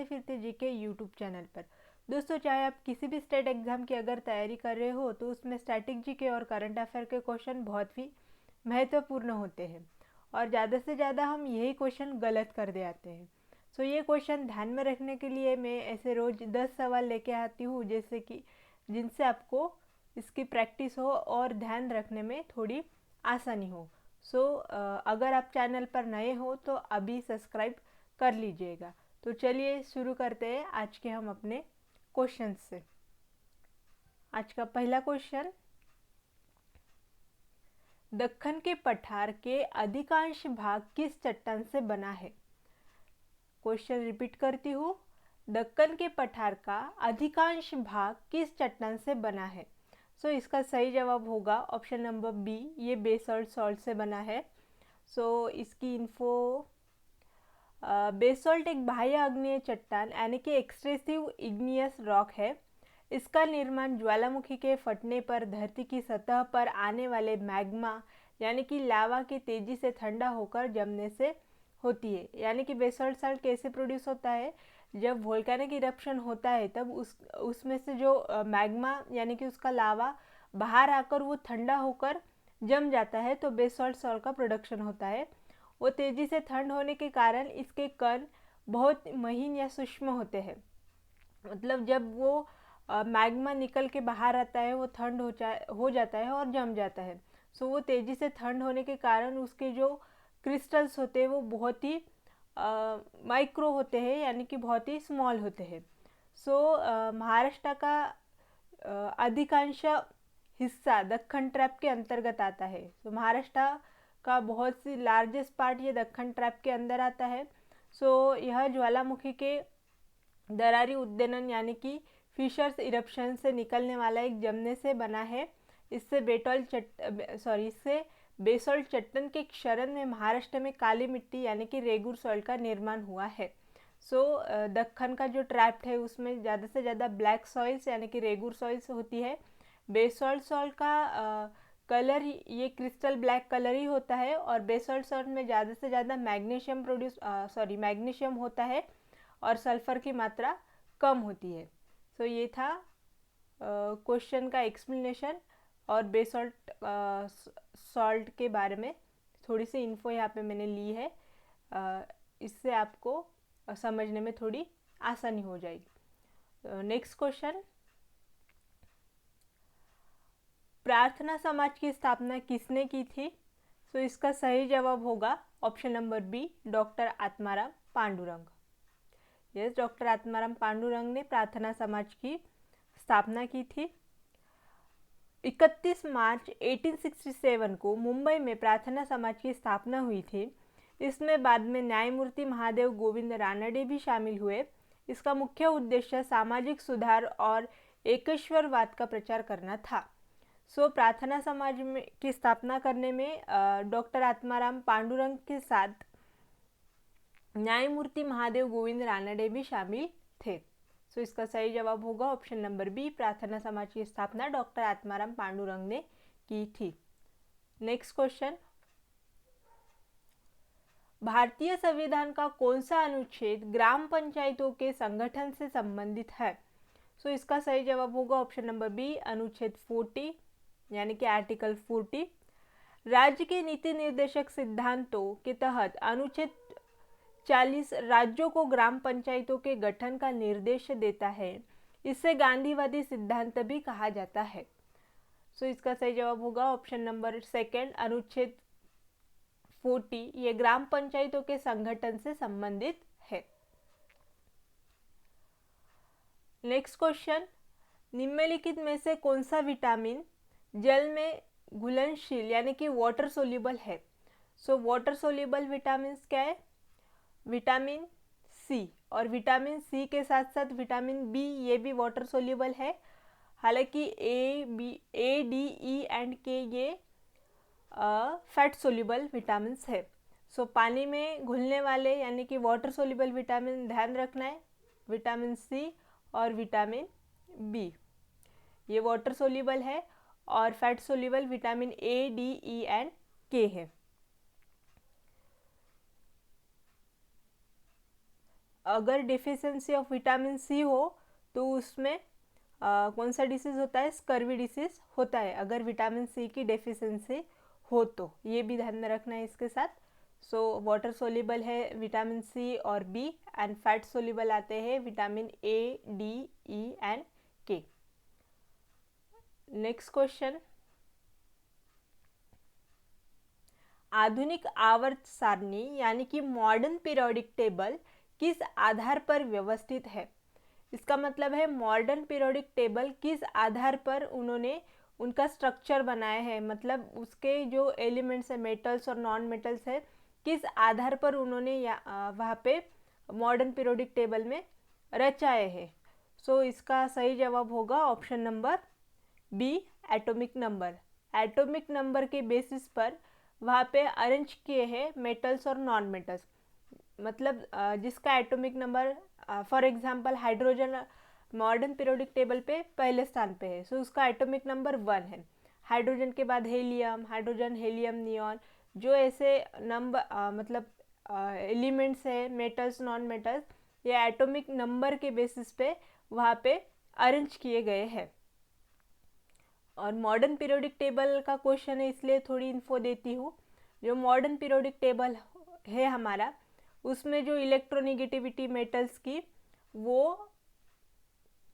फिरते GK YouTube channel पर। दोस्तों, चाहे आप किसी भी स्टेट एग्ज़ाम की अगर तैयारी कर रहे हो तो उसमें स्टैटिक जीके और करंट अफेयर के क्वेश्चन बहुत ही महत्वपूर्ण होते हैं और ज़्यादा से ज़्यादा हम यही क्वेश्चन गलत कर दे आते हैं। सो ये क्वेश्चन ध्यान में रखने के लिए मैं ऐसे रोज़ 10 सवाल लेके आती हूँ, जैसे कि जिनसे आपको इसकी प्रैक्टिस हो और ध्यान रखने में थोड़ी आसानी हो। अगर आप चैनल पर नए हो तो अभी सब्सक्राइब कर लीजिएगा। तो चलिए शुरू करते हैं आज के हम अपने क्वेश्चन से। आज का पहला क्वेश्चन, दक्कन के पठार के अधिकांश भाग किस चट्टान से बना है? क्वेश्चन रिपीट करती हूँ, दक्कन के पठार का अधिकांश भाग किस चट्टान से बना है? इसका सही जवाब होगा ऑप्शन नंबर बी, ये बेसॉल्ट सॉल्ट से बना है। इसकी इन्फो, बेसॉल्ट एक बाह्य अग्नेय चट्टान यानी कि एक्सट्रेसिव इग्नियस रॉक है। इसका निर्माण ज्वालामुखी के फटने पर धरती की सतह पर आने वाले मैग्मा यानी कि लावा के तेजी से ठंडा होकर जमने से होती है। यानी कि बेसॉल्ट सॉल्ट कैसे प्रोड्यूस होता है? जब वोल्केनिक इरप्शन होता है तब उसमें से जो मैग्मा यानी कि उसका लावा बाहर आकर वो ठंडा होकर जम जाता है, तो बेसॉल्ट सॉल्ट का प्रोडक्शन होता है। वो तेज़ी से ठंड होने के कारण इसके कण बहुत महीन या सूक्ष्म होते हैं। मतलब जब वो मैग्मा निकल के बाहर आता है वो ठंड हो जाता है और जम जाता है। वो तेज़ी से ठंड होने के कारण उसके जो क्रिस्टल्स होते हैं वो बहुत ही माइक्रो होते हैं, यानी कि बहुत ही स्मॉल होते हैं। महाराष्ट्र का अधिकांश हिस्सा दक्कन ट्रैप के अंतर्गत आता है। महाराष्ट्र का बहुत सी लार्जेस्ट पार्ट ये दक्कन ट्रैप के अंदर आता है। यह ज्वालामुखी के दरारी उद्दीपन यानी कि फिशर्स इरप्शन से निकलने वाला एक जमने से बना है। इससे बेसॉल्ट चट्टान के क्षरण में महाराष्ट्र में काली मिट्टी यानी कि रेगुर सॉल्ट का निर्माण हुआ है। दक्कन का जो ट्रैप है उसमें ज़्यादा से ज़्यादा ब्लैक सॉइल्स यानी कि रेगुर सॉइल्स होती है। बेसॉल्ट सॉल्ट का कलर ये क्रिस्टल ब्लैक कलर ही होता है और बेसॉल्ट सॉल्ट में ज़्यादा से ज़्यादा मैग्नीशियम होता है और सल्फर की मात्रा कम होती है। ये था क्वेश्चन का एक्सप्लेनेशन और बेसॉल्ट सॉल्ट के बारे में थोड़ी सी इन्फो यहाँ पे मैंने ली है। इससे आपको समझने में थोड़ी आसानी हो जाएगी। नेक्स्ट क्वेश्चन, प्रार्थना समाज की स्थापना किसने की थी? इसका सही जवाब होगा option number B, doctor Atmaram Pandurang. Yes, doctor Atmaram Pandurang ने प्रार्थना समाज की स्थापना की थी। 31 मार्च 1867 को मुंबई में प्रार्थना समाज की स्थापना हुई थी। इसमें बाद में न्यायमूर्ति महादेव गोविंद रानडे भी शामिल हुए। इसका मुख्य उद्देश्य सामाजिक सुधार और एकेश्वरवाद का प्रचार करना था। प्रार्थना समाज की स्थापना करने में डॉक्टर आत्माराम पांडुरंग के साथ न्यायमूर्ति महादेव गोविंद रानडे भी शामिल थे। इसका सही जवाब होगा ऑप्शन नंबर बी, प्रार्थना समाज की स्थापना डॉक्टर आत्माराम पांडुरंग ने की थी। नेक्स्ट क्वेश्चन, भारतीय संविधान का कौन सा अनुच्छेद ग्राम पंचायतों के संगठन से संबंधित है? इसका सही जवाब होगा ऑप्शन नंबर बी, अनुच्छेद 40 यानी कि आर्टिकल 40। राज्य के नीति निर्देशक सिद्धांतों के तहत अनुच्छेद 40 राज्यों को ग्राम पंचायतों के गठन का निर्देश देता है। इसे गांधीवादी सिद्धांत भी कहा जाता है। इसका सही जवाब होगा ऑप्शन नंबर सेकंड, अनुच्छेद 40 ये ग्राम पंचायतों के संगठन से संबंधित है। नेक्स्ट क्वेश्चन, निम्नलिखित में से कौन सा विटामिन जल में घुलनशील यानी कि वाटर सोल्यूबल है? वाटर सोल्यूबल विटामिन क्या है? विटामिन सी, और विटामिन सी के साथ साथ विटामिन बी ये भी वाटर सोल्यूबल है। हालांकि ए, डी, ई एंड के ये फैट सोल्यूबल विटामिन है। पानी में घुलने वाले यानी कि वाटर सोल्यूबल विटामिन ध्यान रखना है, विटामिन सी और विटामिन बी ये वाटर सोल्यूबल है और fat soluble vitamin A, D, E and के है। अगर डिफिशियंसी ऑफ विटामिन सी हो तो उसमें कौन सा डिसीज़ होता है? स्कर्वी डिसीज़ होता है अगर विटामिन सी की डेफिशिएंसी हो तो, ये भी ध्यान में रखना है इसके साथ। सो वाटर सोल्यूबल है विटामिन सी और बी, एंड फैट सोल्यूबल आते हैं vitamin A, D, E and के। नेक्स्ट क्वेश्चन, आधुनिक आवर्त सारणी यानी कि मॉडर्न पीरियोडिक टेबल किस आधार पर व्यवस्थित है? इसका मतलब है मॉडर्न पीरियोडिक टेबल किस आधार पर उन्होंने उनका स्ट्रक्चर बनाया है, मतलब उसके जो एलिमेंट्स है, मेटल्स और नॉन मेटल्स है, किस आधार पर उन्होंने वहाँ पे मॉडर्न पीरियोडिक टेबल में रचाए हैं। सो इसका सही जवाब होगा option number B, atomic number. Atomic number के बेसिस पर वहाँ पे अरेंज किए हैं मेटल्स और नॉन मेटल्स, मतलब जिसका atomic number for example hydrogen modern periodic table पे पहले स्थान पे है, सो उसका एटॉमिक नंबर 1 है। हाइड्रोजन के बाद हेलियम, हाइड्रोजन, हेलियम, नियॉन, जो ऐसे नंबर मतलब एलिमेंट्स है, मेटल्स, नॉन मेटल्स, ये एटॉमिक नंबर के बेसिस पे वहाँ पे अरेंज किए गए हैं। और मॉडर्न पीरियोडिक टेबल का क्वेश्चन है इसलिए थोड़ी इन्फो देती हूँ। जो मॉडर्न पीरियोडिक टेबल है हमारा, उसमें जो इलेक्ट्रोनेगेटिविटी मेटल्स की वो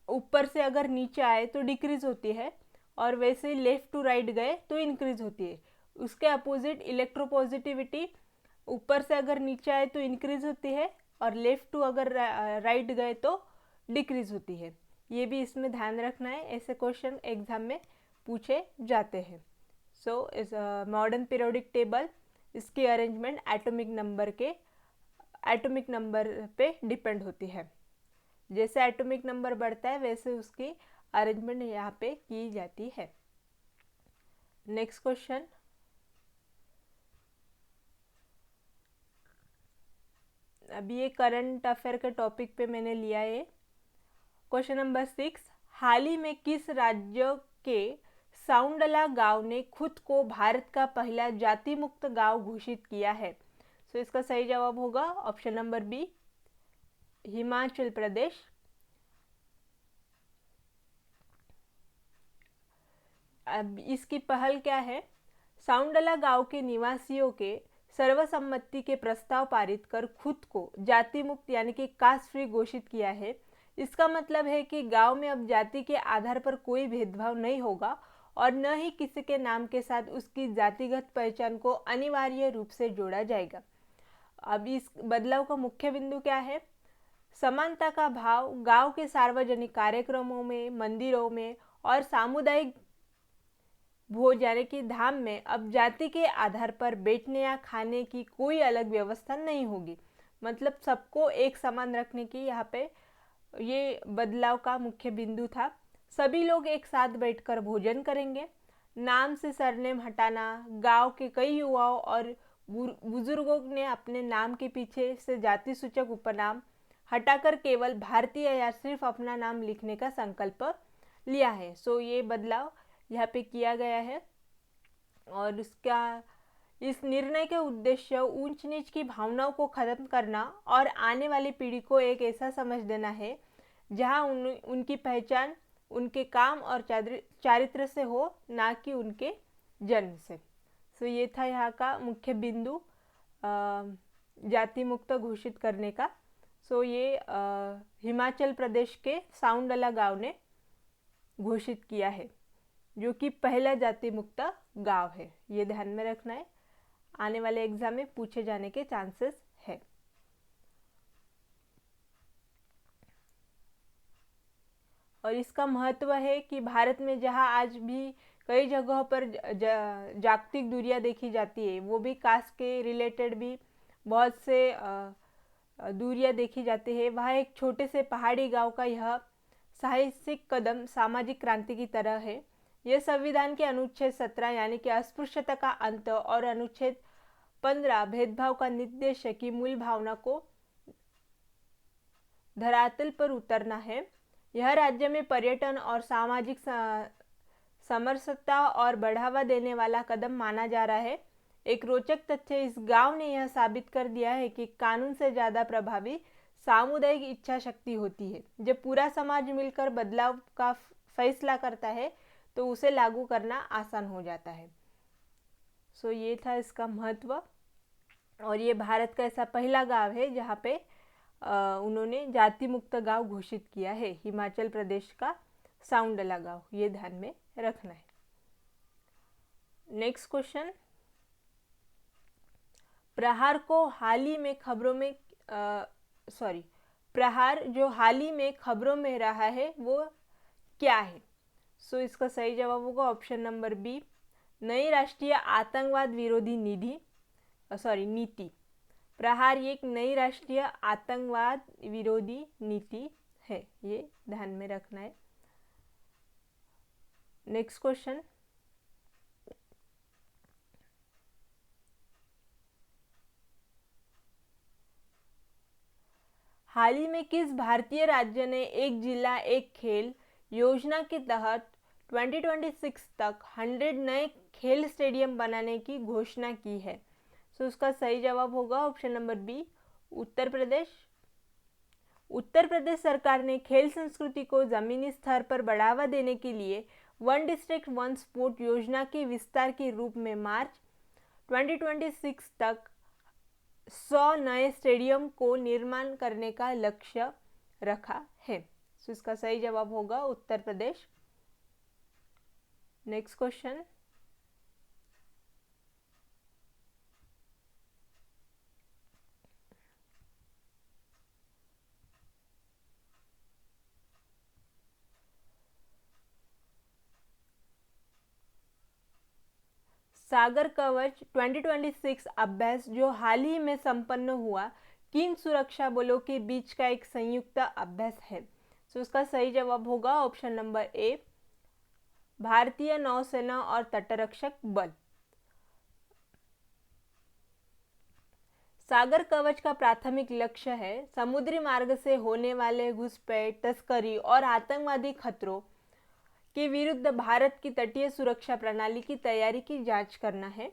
ऊपर से अगर नीचे आए तो डिक्रीज होती है, और वैसे ही लेफ्ट टू राइट गए तो इंक्रीज होती है। उसके अपोजिट इलेक्ट्रोपॉजिटिविटी ऊपर से अगर नीचे आए तो इंक्रीज होती है, और लेफ्ट टू अगर राइट गए तो डिक्रीज होती है। ये भी इसमें ध्यान रखना है, ऐसे क्वेश्चन एग्जाम में पूछे जाते हैं। सो इस मॉडर्न पीरियोडिक टेबल, इसकी अरेंजमेंट एटॉमिक नंबर पे डिपेंड होती है। जैसे एटॉमिक नंबर बढ़ता है वैसे उसकी अरेंजमेंट यहाँ पे की जाती है। नेक्स्ट क्वेश्चन, अभी ये करंट अफेयर के टॉपिक पे मैंने लिया है। क्वेश्चन नंबर 6, हाल ही में किस राज्य के साउंडला गांव ने खुद को भारत का पहला जाति मुक्त गांव घोषित किया है? सो इसका सही जवाब होगा option number B, Himachal Pradesh. अब इसकी पहल क्या है? साउंडला गांव के निवासियों के सर्वसम्मति के प्रस्ताव पारित कर खुद को जाति मुक्त यानी कि कास्ट फ्री घोषित किया है। इसका मतलब है कि गांव में अब जाति के आधार पर कोई भेदभाव नहीं होगा, और न ही किसी के नाम के साथ उसकी जातिगत पहचान को अनिवार्य रूप से जोड़ा जाएगा। अब इस बदलाव का मुख्य बिंदु क्या है? समानता का भाव गांव के सार्वजनिक कार्यक्रमों में, मंदिरों में और सामुदायिक भोज यानी कि धाम में अब जाति के आधार पर बैठने या खाने की कोई अलग व्यवस्था नहीं होगी। मतलब सबको एक समान रखने की यहाँ पे ये बदलाव का मुख्य बिंदु था। सभी लोग एक साथ बैठकर भोजन करेंगे। नाम से सरनेम हटाना, गांव के कई युवाओं और बुजुर्गों ने अपने नाम के पीछे से जाति सूचक उपनाम हटाकर केवल भारतीय या सिर्फ अपना नाम लिखने का संकल्प लिया है। सो ये बदलाव यहाँ पे किया गया है, और इस निर्णय के उद्देश्य ऊंच नीच की भावनाओं को खत्म करना और आने वाली पीढ़ी को एक ऐसा समझ देना है जहाँ उनकी पहचान उनके काम और चारित्र से हो, ना कि उनके जन्म से। सो ये था यहाँ का मुख्य बिंदु जाति मुक्त घोषित करने का। सो ये हिमाचल प्रदेश के साउंडला गांव ने घोषित किया है, जो कि पहला जाति मुक्त गांव है। ये ध्यान में रखना है, आने वाले एग्जाम में पूछे जाने के चांसेस है। और इसका महत्व है कि भारत में जहां आज भी कई जगहों पर जागतिक दूरियां देखी जाती है, वो भी कास्ट के रिलेटेड भी बहुत से दूरियां देखी जाती है, वहाँ एक छोटे से पहाड़ी गांव का यह साहसिक कदम सामाजिक क्रांति की तरह है। यह संविधान के अनुच्छेद 17 यानी कि अस्पृश्यता का अंत और अनुच्छेद 15 भेदभाव का निर्देश की मूल भावना को धरातल पर उतरना है। यह राज्य में पर्यटन और सामाजिक समरसता और बढ़ावा देने वाला कदम माना जा रहा है। एक रोचक तथ्य, इस गांव ने यह साबित कर दिया है कि कानून से ज़्यादा प्रभावी सामुदायिक इच्छा शक्ति होती है। जब पूरा समाज मिलकर बदलाव का फैसला करता है तो उसे लागू करना आसान हो जाता है। सो ये था इसका महत्व। और ये भारत का ऐसा पहला गांव है जहाँ पे उन्होंने जाति मुक्त गांव घोषित किया है, हिमाचल प्रदेश का साउंडला गांव। ये ध्यान में रखना है। नेक्स्ट क्वेश्चन, प्रहार को हाल ही में खबरों में प्रहार जो हाल ही में खबरों में रहा है वो क्या है? सो इसका सही जवाब होगा ऑप्शन नंबर बी, नई राष्ट्रीय आतंकवाद विरोधी नीति। प्रहार ये एक नई राष्ट्रीय आतंकवाद विरोधी नीति है, ये ध्यान में रखना है। नेक्स्ट क्वेश्चन, हाल ही में किस भारतीय राज्य ने एक जिला एक खेल योजना के तहत 2026 तक 100 नए खेल स्टेडियम बनाने की घोषणा की है? सो उसका सही जवाब होगा option number B, Uttar Pradesh. Uttar Pradesh सरकार ने खेल संस्कृति को जमीनी स्तर पर बढ़ावा देने के लिए वन डिस्ट्रिक्ट वन स्पोर्ट योजना के विस्तार के रूप में मार्च 2026 तक 100 नए स्टेडियम को निर्माण करने का लक्ष्य रखा है। सो इसका सही जवाब होगा उत्तर प्रदेश। नेक्स्ट क्वेश्चन, सागर कवच 2026 अभ्यास जो हाल ही में संपन्न हुआ किन सुरक्षा बलों के बीच का एक संयुक्त अभ्यास है? सो उसका सही जवाब होगा ऑप्शन नंबर ए, भारतीय नौसेना और तटरक्षक बल। सागर कवच का प्राथमिक लक्ष्य है समुद्री मार्ग से होने वाले घुसपैठ, तस्करी और आतंकवादी खतरों के विरुद्ध भारत की तटीय सुरक्षा प्रणाली की तैयारी की जांच करना है।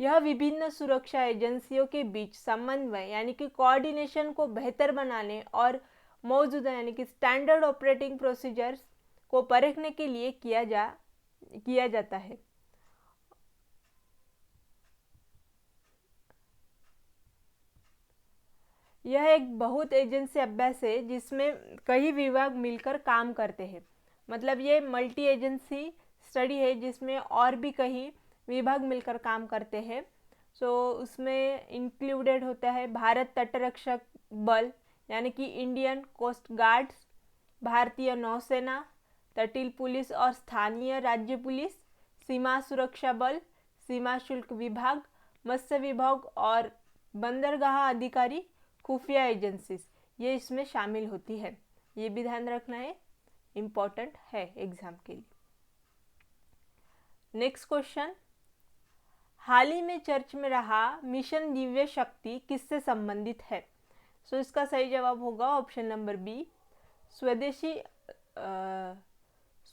यह विभिन्न सुरक्षा एजेंसियों के बीच समन्वय यानी कि कोऑर्डिनेशन को बेहतर बनाने और मौजूदा यानी कि स्टैंडर्ड ऑपरेटिंग प्रोसीजर्स को परखने के लिए किया जाता है। यह एक बहुत एजेंसी अभ्यास है जिसमें कई विभाग मिलकर काम करते हैं। मतलब ये मल्टी एजेंसी स्टडी है जिसमें और भी कई विभाग मिलकर काम करते हैं। सो उसमें इंक्लूडेड होता है भारत तटरक्षक बल यानी कि इंडियन कोस्ट गार्ड्स, भारतीय नौसेना, तटीय पुलिस और स्थानीय राज्य पुलिस, सीमा सुरक्षा बल, सीमा शुल्क विभाग, मत्स्य विभाग और बंदरगाह अधिकारी, खुफिया एजेंसीज ये इसमें शामिल होती है। ये भी ध्यान रखना है, इम्पॉर्टेंट है एग्जाम के लिए। नेक्स्ट क्वेश्चन, हाल ही में चर्च में रहा मिशन दिव्य शक्ति किससे संबंधित है? सो इसका सही जवाब होगा ऑप्शन नंबर बी,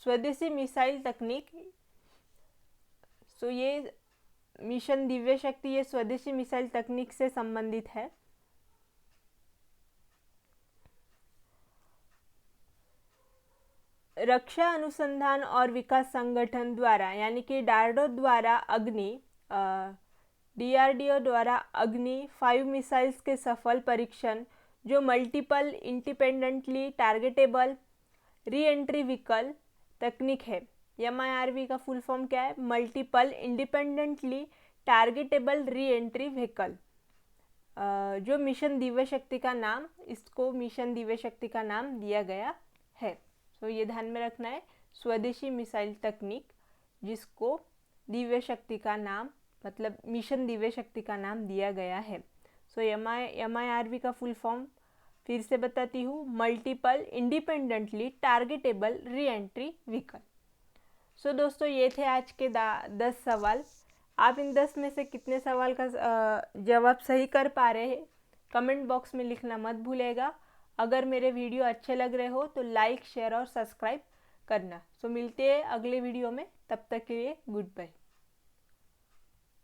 स्वदेशी मिसाइल तकनीक। सो ये मिशन दिव्य शक्ति ये स्वदेशी मिसाइल तकनीक से संबंधित है। रक्षा अनुसंधान और विकास संगठन द्वारा यानी कि DRDO द्वारा अग्नि 5 मिसाइल्स के सफल परीक्षण जो multiple independently targetable re entry vehicle तकनीक है। MIRV का फुल फॉर्म क्या है? Multiple independently targetable re entry vehicle. जो मिशन दिव्य शक्ति का नाम, इसको मिशन दिव्य शक्ति का नाम दिया गया है। तो ये ध्यान में रखना है, स्वदेशी मिसाइल तकनीक जिसको दिव्य शक्ति का नाम मतलब मिशन दिव्य शक्ति का नाम दिया गया है। सो MIRV का फुल फॉर्म फिर से बताती हूँ, multiple independently targetable re entry vehicle. So दोस्तों ये थे आज के 10 सवाल। आप इन 10 में से कितने सवाल का जवाब सही कर पा रहे हैं कमेंट बॉक्स में लिखना मत भूलेगा। अगर मेरे वीडियो अच्छे लग रहे हो तो लाइक, शेयर और सब्सक्राइब करना। सो मिलते हैं अगले वीडियो में, तब तक के लिए गुड बाय।